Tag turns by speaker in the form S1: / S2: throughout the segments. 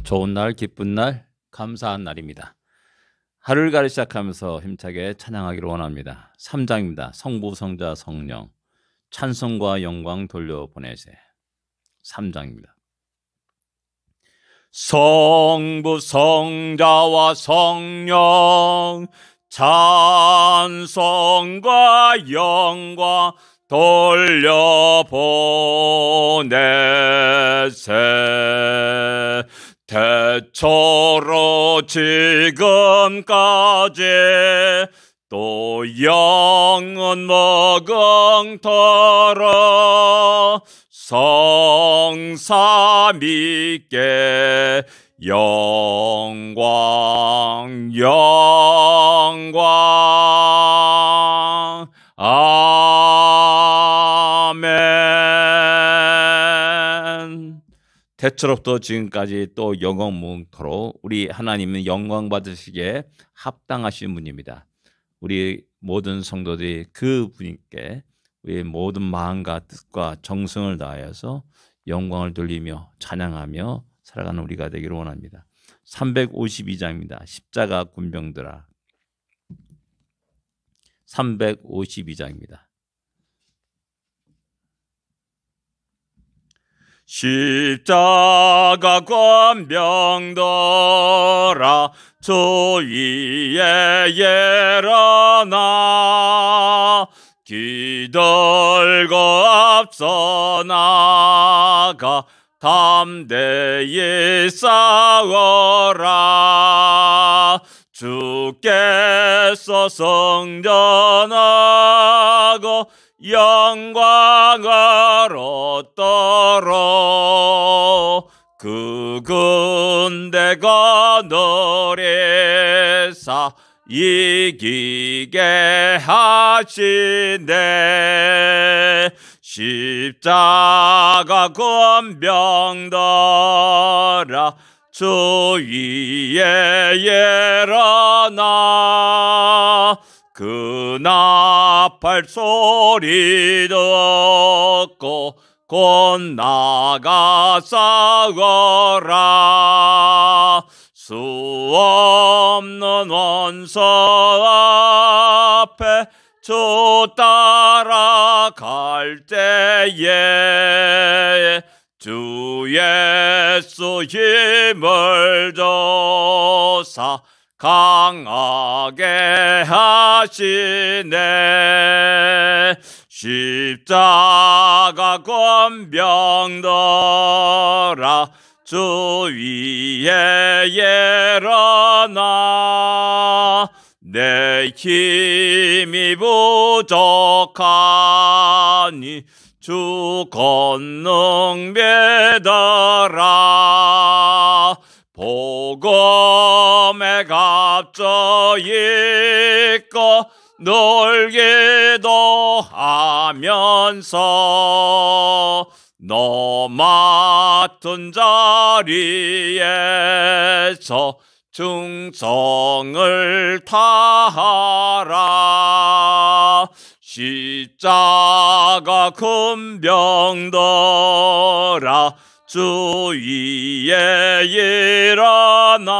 S1: 좋은 날, 기쁜 날, 감사한 날입니다. 하루를 시작하면서 힘차게 찬양하기를 원합니다. 3장입니다. 성부, 성자, 성령, 찬송과 영광 돌려보내세. 3장입니다. 성부, 성자와 성령, 찬송과 영광 돌려보내세. 대초로 지금까지 또 영원 무궁토록 성삼위께 영광 영광 아멘. 대초로부터 지금까지 또 영원무궁토록 우리 하나님은 영광 받으시기에 합당하신 분입니다. 우리 모든 성도들이 그 분께 우리 모든 마음과 뜻과 정성을 다하여서 영광을 돌리며 찬양하며 살아가는 우리가 되기를 원합니다. 352장입니다. 십자가 군병들아. 352장입니다. 십자가 군병들아 주 위에 일어나 기들고 앞서 나가 담대히 싸워라. 주께서 승전하고 영광을 얻도록 그 군대가 너리사 이기게 하시네. 십자가 군병들아 주 위에 일어나 그 나팔 소리 듣고 곧 나가 싸워라. 수 없는 원수 앞에 주 따라갈 때에 주 예수 힘을 줘서 강하게 하시네. 십자가 군병들아 주 위에 일어나 내 힘이 부족하니 주 권능 믿어라. 복음에 갇혀 있고 놀기도 하면서 너 맡은 자리에서 충성을 다하라. 십자가 군병들아 주 위에 일어나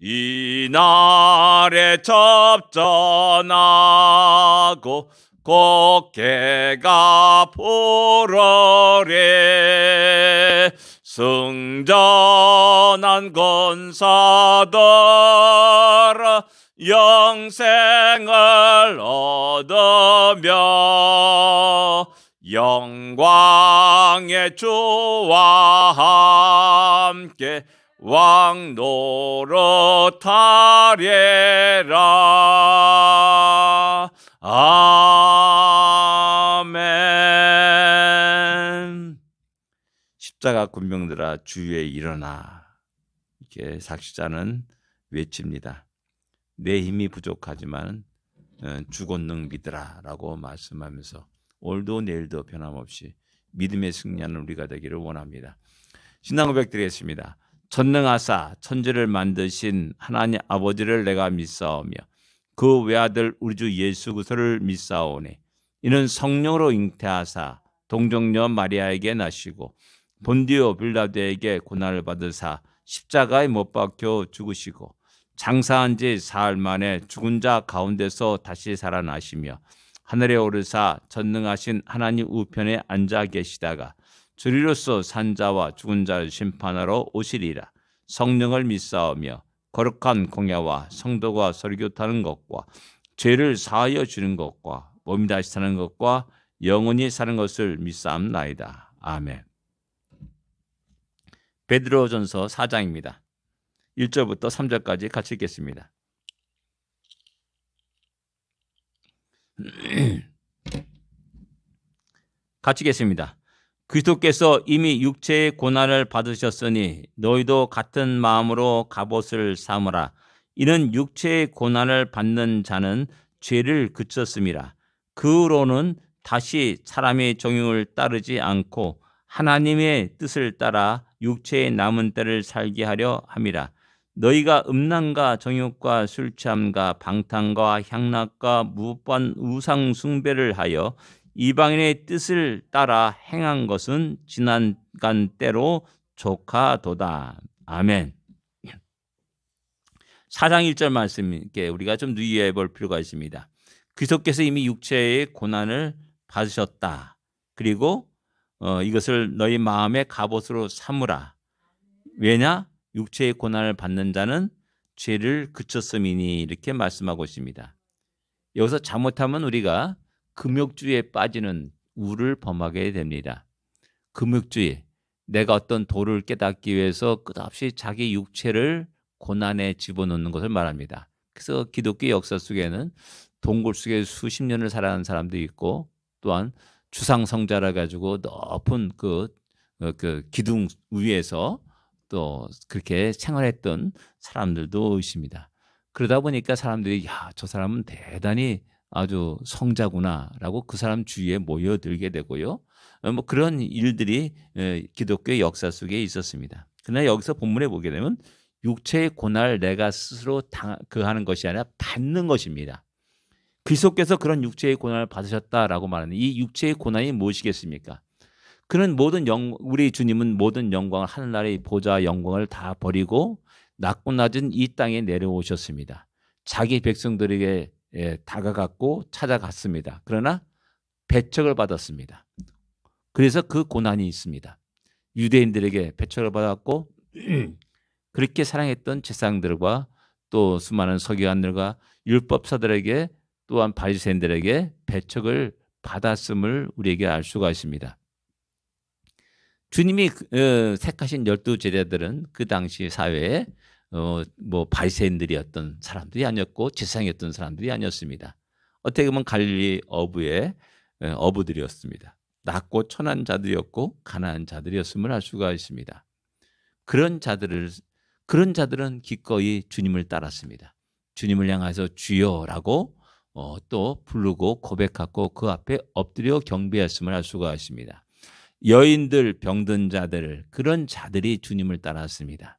S1: 이날에 접전하고 곡해가 부르리. 승전한 군사들아 영생을 얻으며 영광의 주와 함께 왕노릇하리라. 아멘. 십자가 군병들아 주위에 일어나. 이렇게 작시자는 외칩니다. 내 힘이 부족하지만 주 권능 믿으라 라고 말씀하면서 오늘도 내일도 변함없이 믿음의 승리하는 우리가 되기를 원합니다. 신앙 고백 드리겠습니다. 전능하사 천지를 만드신 하나님 아버지를 내가 믿사오며 그 외아들 우리 주 예수 그리스도를 믿사오니 이는 성령으로 잉태하사 동정녀 마리아에게 나시고 본디오 빌라도에게 고난을 받으사 십자가에 못 박혀 죽으시고 장사한 지 사흘 만에 죽은 자 가운데서 다시 살아나시며 하늘에 오르사 전능하신 하나님 우편에 앉아 계시다가 주리로서 산 자와 죽은 자를 심판하러 오시리라. 성령을 믿사오며 거룩한 공야와 성도가 설교타는 것과 죄를 사하여 주는 것과 몸이 다시 사는 것과 영원히 사는 것을 믿사옵나이다. 아멘. 베드로전서 4장입니다. 1절부터 3절까지 같이 읽겠습니다. 같이 읽겠습니다. 그리스도께서 이미 육체의 고난을 받으셨으니 너희도 같은 마음으로 갑옷을 삼으라. 이는 육체의 고난을 받는 자는 죄를 그쳤음이라. 그 후로는 다시 사람의 정욕을 따르지 않고 하나님의 뜻을 따라 육체의 남은 때를 살게 하려 함이라. 너희가 음란과 정욕과 술 취함과 방탕과 향락과 무법한 우상 숭배를 하여 이방인의 뜻을 따라 행한 것은 지난간 때로 조카도다. 아멘. 4장 1절 말씀께 우리가 좀 유의해 볼 필요가 있습니다. 그리스도께서 이미 육체의 고난을 받으셨다. 그리고 이것을 너희 마음의 갑옷으로 삼으라. 왜냐? 육체의 고난을 받는 자는 죄를 그쳤음이니 이렇게 말씀하고 있습니다. 여기서 잘못하면 우리가 금욕주의에 빠지는 우를 범하게 됩니다. 금욕주의, 내가 어떤 도를 깨닫기 위해서 끝없이 자기 육체를 고난에 집어넣는 것을 말합니다. 그래서 기독교 역사 속에는 동굴 속에 수십 년을 살아가는 사람도 있고 또한 주상성자라 가지고 높은 그 기둥 위에서 또 그렇게 생활했던 사람들도 있습니다. 그러다 보니까 사람들이 저 사람은 대단히 아주 성자구나라고 그 사람 주위에 모여들게 되고요. 뭐 그런 일들이 기독교 역사 속에 있었습니다. 그러나 여기서 본문에 보게 되면 육체의 고난을 내가 스스로 하는 것이 아니라 받는 것입니다. 그리스도께서 그런 육체의 고난을 받으셨다라고 말하는 이 육체의 고난이 무엇이겠습니까? 그는 우리 주님은 모든 영광을 하늘나라의 보좌 영광을 다 버리고 낮고 낮은 이 땅에 내려오셨습니다. 자기 백성들에게 다가갔고 찾아갔습니다. 그러나 배척을 받았습니다. 그래서 그 고난이 있습니다. 유대인들에게 배척을 받았고 그렇게 사랑했던 제사장들과 또 수많은 서기관들과 율법사들에게 또한 바리새인들에게 배척을 받았음을 우리에게 알 수가 있습니다. 주님이 택하신 12제자들은 그 당시 사회에 바리새인들이었던 사람들이 아니었고 제사장이었던 사람들이 아니었습니다. 어떻게 보면 갈릴리 어부의 어부들이었습니다. 낮고 천한 자들이었고 가난한 자들이었음을 알 수가 있습니다. 그런 자들은 기꺼이 주님을 따랐습니다. 주님을 향해서 주여라고 또 부르고 고백하고 그 앞에 엎드려 경배했음을 알 수가 있습니다. 여인들, 병든 자들, 그런 자들이 주님을 따랐습니다.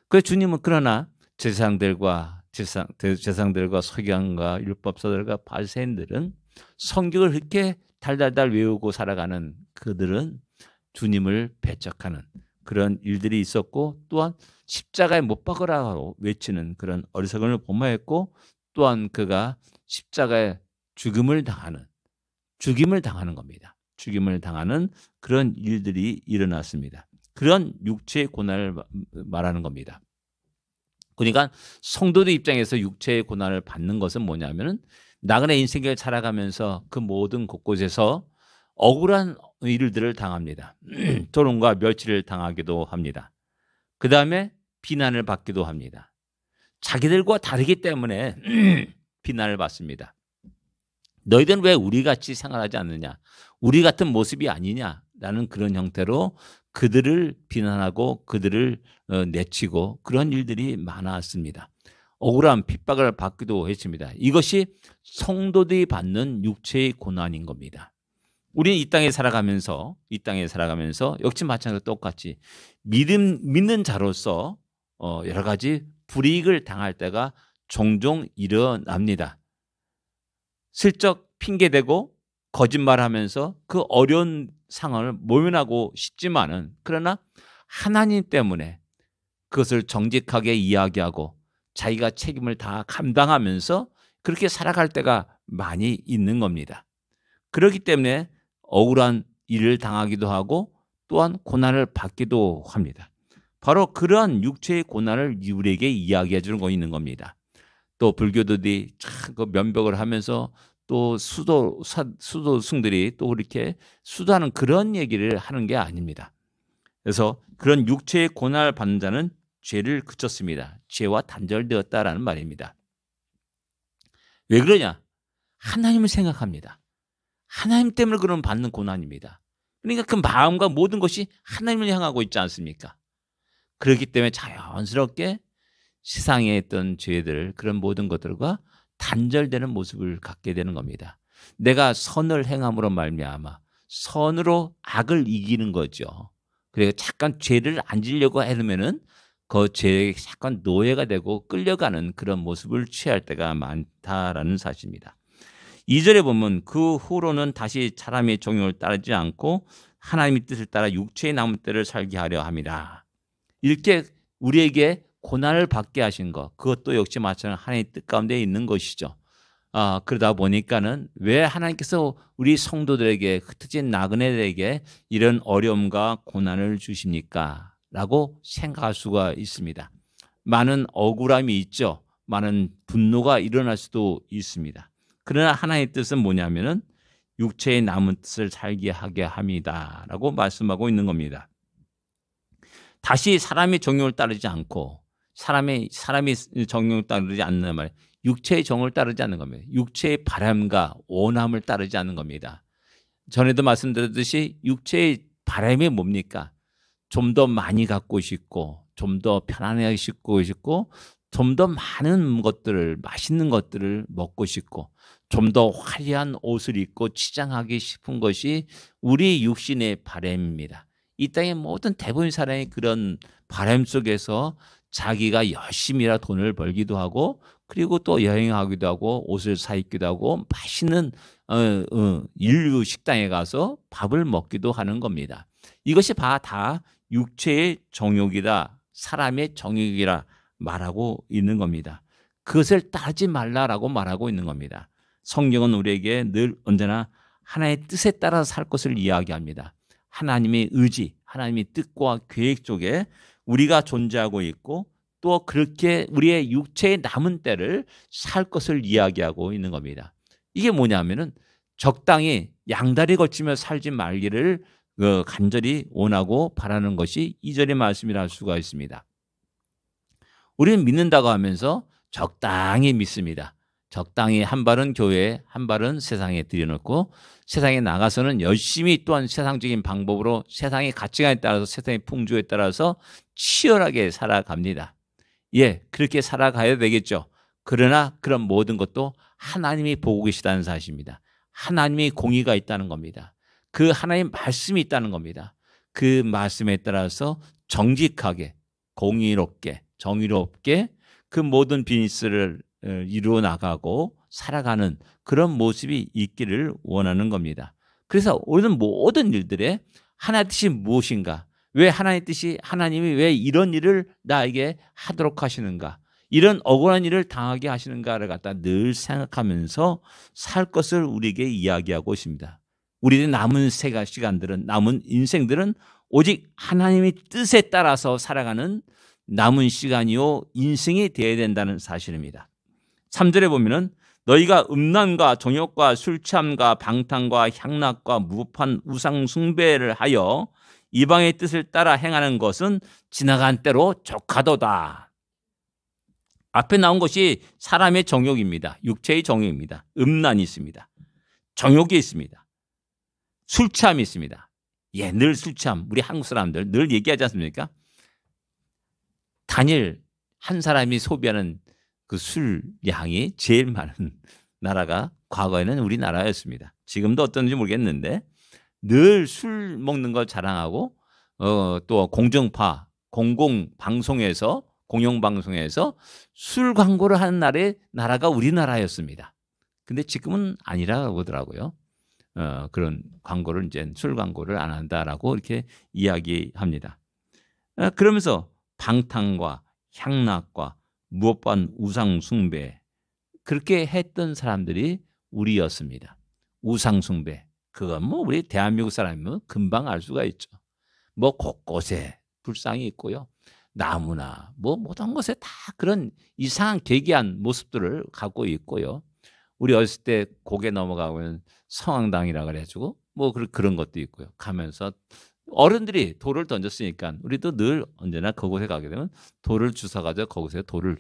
S1: 그 주님은 그러나 제사장들과 서기관과 율법사들과 바리새인들은 성경을 그렇게 달달달 외우고 살아가는 그들은 주님을 배척하는 그런 일들이 있었고 또한 십자가에 못 박으라고 외치는 그런 어리석음을 범하였고 또한 그가 십자가에 죽임을 당하는 겁니다. 죽임을 당하는 그런 일들이 일어났습니다. 그런 육체의 고난을 말하는 겁니다. 그러니까 성도들 입장에서 육체의 고난을 받는 것은 뭐냐면은 나그네 인생을 살아가면서 그 모든 곳곳에서 억울한 일들을 당합니다. 조롱과 멸치를 당하기도 합니다. 그 다음에 비난을 받기도 합니다. 자기들과 다르기 때문에 비난을 받습니다. 너희들은 왜 우리같이 생활하지 않느냐? 우리 같은 모습이 아니냐라는 그런 형태로 그들을 비난하고 그들을 내치고 그런 일들이 많았습니다. 억울한 핍박을 받기도 했습니다. 이것이 성도들이 받는 육체의 고난인 겁니다. 우리는 이 땅에 살아가면서 역시 마찬가지로 똑같이 믿는 자로서 여러 가지 불이익을 당할 때가 종종 일어납니다. 슬쩍 핑계대고 거짓말하면서 그 어려운 상황을 모면하고 싶지만은 그러나 하나님 때문에 그것을 정직하게 이야기하고 자기가 책임을 다 감당하면서 그렇게 살아갈 때가 많이 있는 겁니다. 그렇기 때문에 억울한 일을 당하기도 하고 또한 고난을 받기도 합니다. 바로 그러한 육체의 고난을 우리에게 이야기해 주는 거 있는 겁니다. 또 불교도들이 참 그 면벽을 하면서 또 수도승들이 또 이렇게 수도하는 그런 얘기를 하는 게 아닙니다. 그래서 그런 육체의 고난을 받는 자는 죄를 그쳤습니다. 죄와 단절되었다라는 말입니다. 왜 그러냐? 하나님을 생각합니다. 하나님 때문에 그런 받는 고난입니다. 그러니까 그 마음과 모든 것이 하나님을 향하고 있지 않습니까? 그렇기 때문에 자연스럽게 세상에 있던 죄들 그런 모든 것들과 단절되는 모습을 갖게 되는 겁니다. 내가 선을 행함으로 말미암아 선으로 악을 이기는 거죠. 그래서 잠깐 죄를 안 지려고 하면은 그 죄에 잠깐 노예가 되고 끌려가는 그런 모습을 취할 때가 많다라는 사실입니다. 2절에 보면 그 후로는 다시 사람의 종용을 따르지 않고 하나님의 뜻을 따라 육체의 남은 때를 살게 하려 함이라. 이렇게 우리에게 고난을 받게 하신 것, 그것도 역시 마찬가지로 하나님의 뜻 가운데 있는 것이죠. 그러다 보니까는 왜 하나님께서 우리 성도들에게 특히 나그네들에게 이런 어려움과 고난을 주십니까? 라고 생각할 수가 있습니다. 많은 억울함이 있죠. 많은 분노가 일어날 수도 있습니다. 그러나 하나님의 뜻은 뭐냐면은 육체의 남은 뜻을 살게 하게 합니다라고 말씀하고 있는 겁니다. 다시 사람의 정욕을 따르지 않고 사람의 정욕을 따르지 않는 말, 육체의 정을 따르지 않는 겁니다. 육체의 바람과 원함을 따르지 않는 겁니다. 전에도 말씀드렸듯이 육체의 바람이 뭡니까? 좀 더 많이 갖고 싶고, 좀 더 편안하게 싶고, 좀 더 많은 것들을, 맛있는 것들을 먹고 싶고, 좀 더 화려한 옷을 입고 치장하기 싶은 것이 우리 육신의 바람입니다. 이 땅의 모든 대부분 사람이 그런 바람 속에서 자기가 열심히라 돈을 벌기도 하고 그리고 또 여행하기도 하고 옷을 사 입기도 하고 맛있는 인류 식당에 가서 밥을 먹기도 하는 겁니다. 이것이 다 육체의 정욕이다. 사람의 정욕이라 말하고 있는 겁니다. 그것을 따르지 말라라고 말하고 있는 겁니다. 성경은 우리에게 늘 언제나 하나님의 뜻에 따라 살 것을 이야기합니다. 하나님의 의지, 하나님의 뜻과 계획 속에 우리가 존재하고 있고 또 그렇게 우리의 육체의 남은 때를 살 것을 이야기하고 있는 겁니다. 이게 뭐냐면은 적당히 양다리 걸치며 살지 말기를 간절히 원하고 바라는 것이 2절의 말씀이라 할 수가 있습니다. 우리는 믿는다고 하면서 적당히 믿습니다. 적당히 한 발은 교회에 한 발은 세상에 들여놓고 세상에 나가서는 열심히 또한 세상적인 방법으로 세상의 가치관에 따라서 세상의 풍조에 따라서 치열하게 살아갑니다. 예, 그렇게 살아가야 되겠죠. 그러나 그런 모든 것도 하나님이 보고 계시다는 사실입니다. 하나님의 공의가 있다는 겁니다. 그 하나님의 말씀이 있다는 겁니다. 그 말씀에 따라서 정직하게 공의롭게 정의롭게 그 모든 비즈니스를 이루어 나가고 살아가는 그런 모습이 있기를 원하는 겁니다. 그래서 우리는 모든 일들에 하나님의 뜻이 무엇인가? 왜 하나님의 뜻이 하나님이 왜 이런 일을 나에게 하도록 하시는가? 이런 억울한 일을 당하게 하시는가를 갖다 늘 생각하면서 살 것을 우리에게 이야기하고 있습니다. 우리의 남은 시간들은 남은 인생들은 오직 하나님의 뜻에 따라서 살아가는 남은 시간이요 인생이 되어야 된다는 사실입니다. 3절에 보면은 너희가 음란과 정욕과 술 취함과 방탕과 향락과 무법한 우상 숭배를 하여 이방의 뜻을 따라 행하는 것은 지나간 때로 족하도다. 앞에 나온 것이 사람의 정욕입니다. 육체의 정욕입니다. 음란이 있습니다. 정욕이 있습니다. 술 취함이 있습니다. 예, 늘 술 취함. 우리 한국 사람들 늘 얘기하지 않습니까? 단일 한 사람이 소비하는 그 술량이 제일 많은 나라가 과거에는 우리나라였습니다. 지금도 어떤지 모르겠는데 늘 술 먹는 걸 자랑하고 또 공공방송에서 술 광고를 하는 나라가 우리나라였습니다. 근데 지금은 아니라고 하더라고요. 그런 광고를 이제 술 광고를 안 한다라고 이렇게 이야기합니다. 그러면서 방탕과 향락과 무엇보다 우상 숭배 그렇게 했던 사람들이 우리였습니다. 우상 숭배 그건 뭐 우리 대한민국 사람이면 금방 알 수가 있죠. 뭐 곳곳에 불상이 있고요. 나무나 뭐 모든 것에 다 그런 이상한 괴기한 모습들을 갖고 있고요. 우리 어렸을 때 고개 넘어가면 성황당이라 그래가지고 뭐 그런 것도 있고요. 가면서 어른들이 돌을 던졌으니까 우리도 늘 언제나 그곳에 가게 되면 돌을 주워가지고 거기서 돌을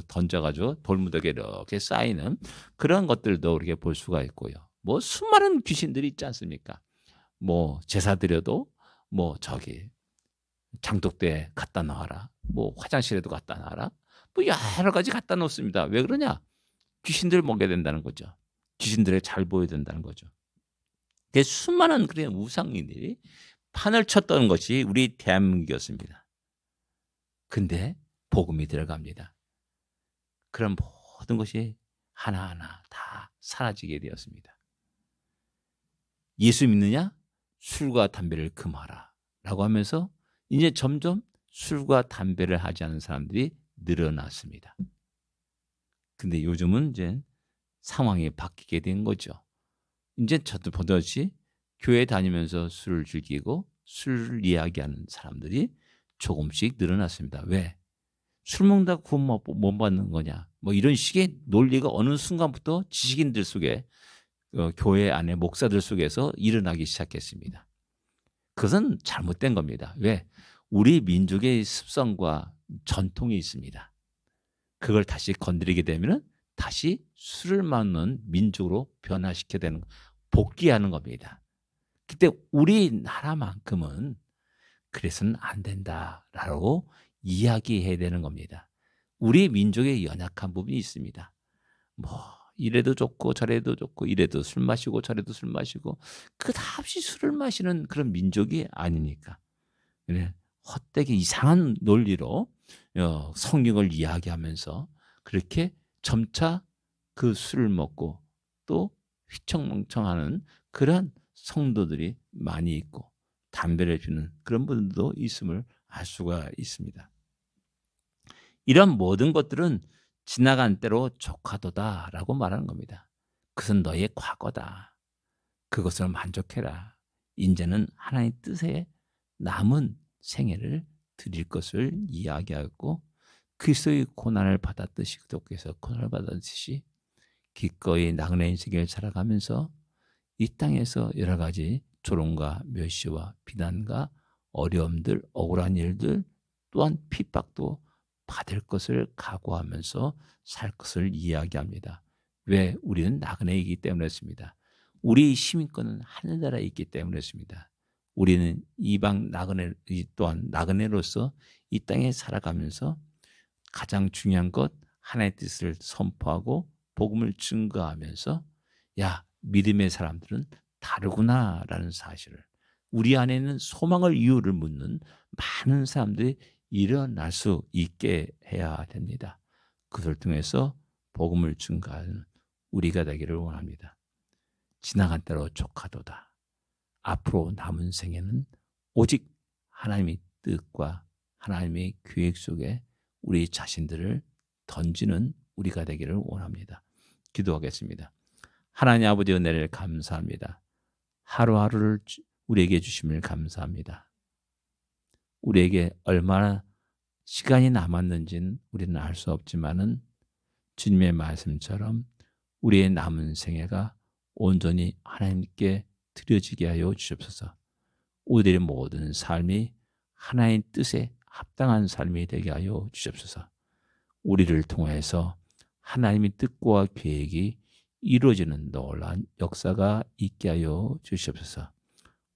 S1: 던져가지고 돌무더기에 이렇게 쌓이는 그런 것들도 우리가 볼 수가 있고요. 뭐 수많은 귀신들이 있지 않습니까? 뭐 제사 드려도 뭐 저기 장독대에 갖다 놔라. 뭐 화장실에도 갖다 놔라. 뭐 여러 가지 갖다 놓습니다. 왜 그러냐? 귀신들을 먹여야 된다는 거죠. 귀신들에 잘 보여야 된다는 거죠. 수많은 그런 우상인들이 판을 쳤던 것이 우리 대한민국이었습니다. 근데 복음이 들어갑니다. 그런 모든 것이 하나하나 다 사라지게 되었습니다. 예수 믿느냐? 술과 담배를 금하라 라고 하면서 이제 점점 술과 담배를 하지 않는 사람들이 늘어났습니다. 근데 요즘은 이제 상황이 바뀌게 된 거죠. 이제 저도 보듯이 교회 다니면서 술을 즐기고 술 이야기하는 사람들이 조금씩 늘어났습니다. 왜? 술 먹는다고 구원 못 받는 거냐? 뭐 이런 식의 논리가 어느 순간부터 지식인들 속에 교회 안에 목사들 속에서 일어나기 시작했습니다. 그것은 잘못된 겁니다. 왜? 우리 민족의 습성과 전통이 있습니다. 그걸 다시 건드리게 되면 다시 술을 먹는 민족으로 변화시켜야 되는 복귀하는 겁니다. 그때 우리나라만큼은 그래서는 안 된다라고 이야기해야 되는 겁니다. 우리 민족의 연약한 부분이 있습니다. 뭐 이래도 좋고 저래도 좋고 이래도 술 마시고 저래도 술 마시고 끝없이 술을 마시는 그런 민족이 아니니까. 그래 헛되게 이상한 논리로 성경을 이야기하면서 그렇게 점차 그 술을 먹고 또 휘청멍청하는 그런 성도들이 많이 있고 담배를 피우는 그런 분들도 있음을 알 수가 있습니다. 이런 모든 것들은 지나간 때로 조카도다라고 말하는 겁니다. 그것은 너의 과거다. 그것을 만족해라. 이제는 하나님의 뜻에 남은 생애를 드릴 것을 이야기하고 그리스도의 고난을 받았듯이 그도께서 고난을 받았듯이 기꺼이 나그네 인생을 살아가면서 이 땅에서 여러 가지 조롱과 멸시와 비난과 어려움들, 억울한 일들 또한 핍박도 받을 것을 각오하면서 살 것을 이야기합니다. 왜? 우리는 나그네이기 때문이었습니다. 우리 시민권은 하늘나라에 있기 때문이었습니다. 우리는 이방 나그네 또한 나그네로서 이 땅에 살아가면서 가장 중요한 것 하나님의 뜻을 선포하고 복음을 증거하면서 야 믿음의 사람들은 다르구나라는 사실을 우리 안에는 소망을 이유를 묻는 많은 사람들이 일어날 수 있게 해야 됩니다. 그것을 통해서 복음을 증거하는 우리가 되기를 원합니다. 지나간 대로 족하도다. 앞으로 남은 생에는 오직 하나님의 뜻과 하나님의 계획 속에 우리 자신들을 던지는 우리가 되기를 원합니다. 기도하겠습니다. 하나님 아버지 은혜를 감사합니다. 하루하루를 우리에게 주심을 감사합니다. 우리에게 얼마나 시간이 남았는지는 우리는 알 수 없지만은 주님의 말씀처럼 우리의 남은 생애가 온전히 하나님께 드려지게 하여 주옵소서. 우리의 모든 삶이 하나님의 뜻에 합당한 삶이 되게 하여 주옵소서. 우리를 통해서 하나님의 뜻과 계획이 이루어지는 놀라운 역사가 있게 하여 주시옵소서.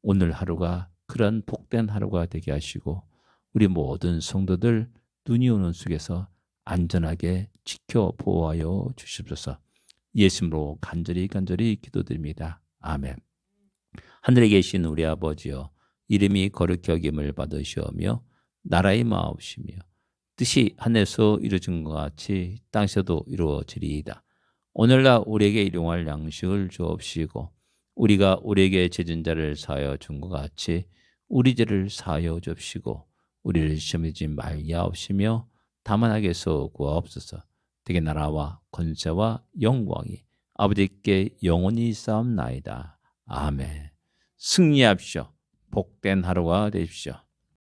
S1: 오늘 하루가 그런 복된 하루가 되게 하시고 우리 모든 성도들 눈이 오는 속에서 안전하게 지켜 보호하여 주시옵소서. 예수님으로 간절히 기도드립니다. 아멘. 하늘에 계신 우리 아버지여, 이름이 거룩히 여김을 받으시오며 나라의 마옵시며 뜻이 하늘에서 이루어진 것 같이 땅에서도 이루어지리이다. 오늘날 우리에게 일용할 양식을 주옵시고 우리가 우리에게 죄진 자를 사하여 준 것 같이 우리 죄를 사하여 줍시고 우리를 시험에 들지 말리하옵시며 다만 악에서 구하옵소서. 되게 나라와 권세와 영광이 아버지께 영원히 쌓옵나이다. 아멘. 승리합시오. 복된 하루가 되십시오.